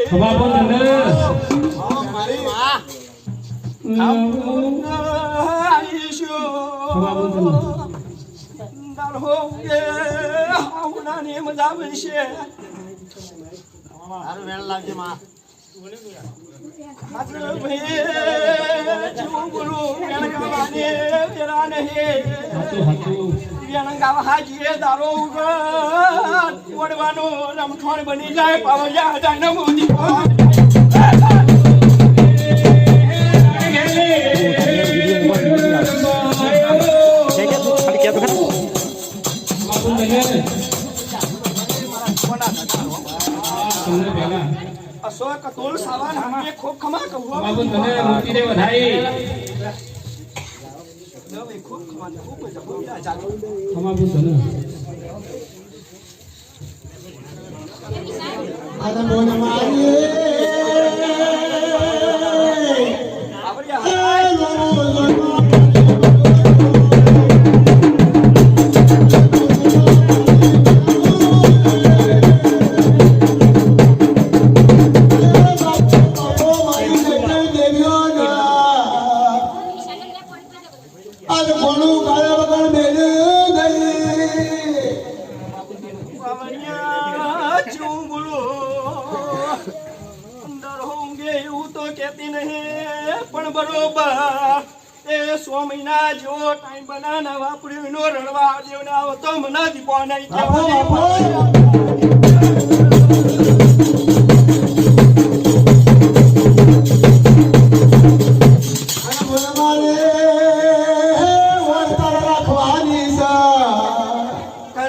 ખબર બોલ ને મારી માં આઈશો દારો કે આવનાની મજા આવશે સારું વેણ લાગજે માં હાજર ભાઈ જો બોલો વેણ ગાવાને વેરા નહીં વેણ ગાવા હાજીએ દારો ઓડવાનો રમઠોણ બની જાય પાવયા જાય ને મોદી અશોક કતોલ સાવાન હમે ખૂબ ખમા કહું બાબુ તને મૂકી દે વધાઈ જો ભાઈ ખૂબ ખમા ખૂબ મજા બોલ્યા ચાલો ખમા બુ તને આદમ બોલ મારી બનાના વાપર્યું નો રણવા દેવના આવો તો મને દીપો નહીં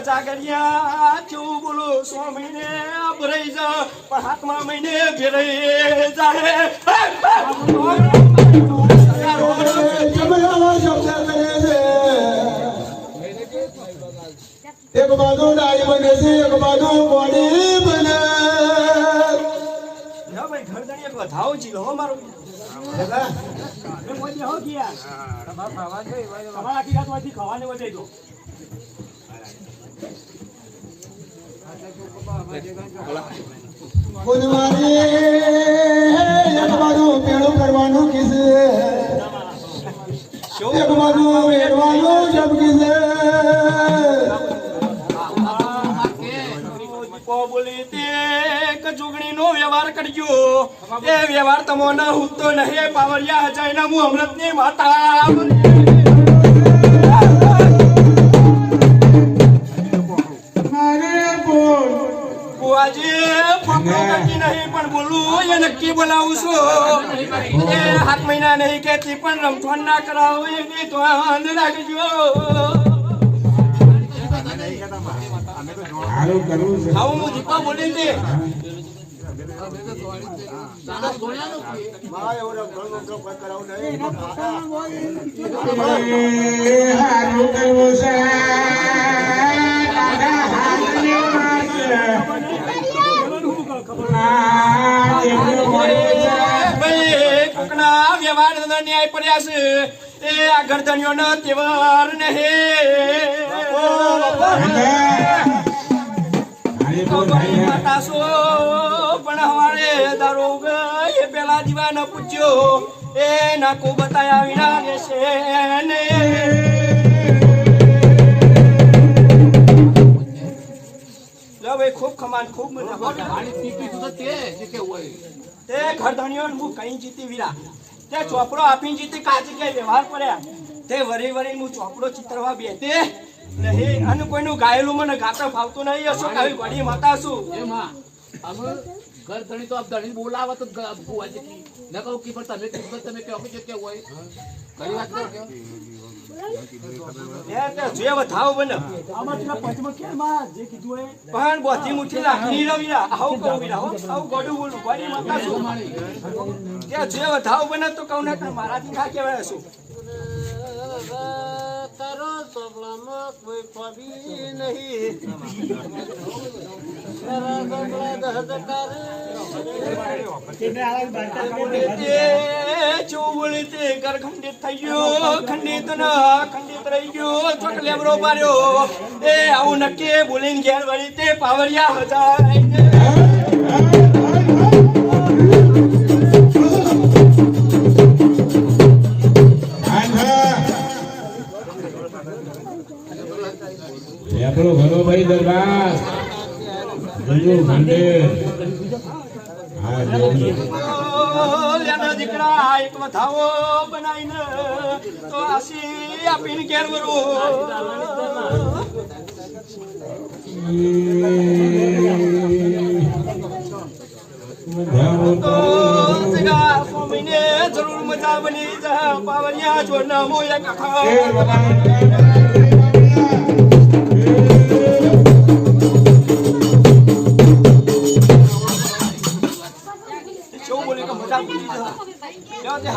જાગરિયા કેવું બોલો 100 મહિને ભરાઈ જા પણ હાથમાં મહિને ભેરાઈ જાય એક બાજુ ડાળી બને છે એક બાજુ બોડી બને ના ભાઈ ઘરદાણી એક વધાવો જીલો હો મારો એ મોજી હો ગયા તમાર ખાવા છે તમાર આખી રાત માંથી ખાવાને વધે જો ખુદ મારી એક બાજુ પેડું કરવાનું કિસે એક બાજુ વેરવાનું જબ કિસે બોલી તે કજુગણી નો વ્યવહાર કરજો એ વ્યવહાર તમોને હુતો નહીં પાવરિયા હજાયના હું અમૃતની માતા બુઆજી ફકરો કરતી નહીં પણ બોલું એ નક્કી બોલાવું છું એ 7 મહિના નહીં કેતી પણ રમઠોન ના કરાવો એની તો અંધ રાખજો આવું હું દીપા બોલી હતી કોકના વ્યવહાર ન્યાય પડ્યા છે એ આ ગરદણીઓનો તહેવાર પણ હવારે દારો એ પેલા દીવાને પૂછ્યો એ નાકો બતાયા વિના રહેશે ને લો ભાઈ ખૂબ ખમાન ખૂબ મજા તે ઘરધણીઓ હું કઈ જીતી વીરા તે ચોપડો આપીને જીતી કાચી કે વ્યવહાર પડ્યા તે વરી વરી હું ચોપડો ચિત્રવા બેતે નહીં અને કોઈનું ગાયેલું મને ગાતા ફાવતું નહીં હશો આવી વડી માતા છું એમાં અમે ઘર ધણી તો આપ ધણી બોલાવો તો બુઆ જેટલી ન કહું કે પણ તમે કહો કે હોય ઘણી વાત કરો કે જે વધાવ બને આમાં પંચમાં કેમાં જે કીધું એ પણ બોધી મુઠી લાખની રવિરા આવું કહું વિરા આવું ગોડું બોલું વડી માતા છું કે જે વધાવ બને તો કહું ને મારાથી ના કહેવાય શું તારો સોપલામાં કોઈ ખોબી નહીં તારા સોપલા દહદકાર ચોવળતે ઘર ખંડિત થઈ ગયો ખંડિત રહી ગયો ચોટ લેબરો પાર્યો એ આવું નક્કી બોલીને ઘેર વળી તે પાવરિયા હજાય આપણો ઘનોભાઈ દરબાર જુનું મંદિર હા જોઈ લેના દીકરા એક વધાવો બનાવીને તો આશી આપીને ઘેર વરું તો જગા સ્વામીને જરૂર મજા બની જા પાવરિયા જોડના મોયા કાકા કેવું બોલે કે મજા બની જા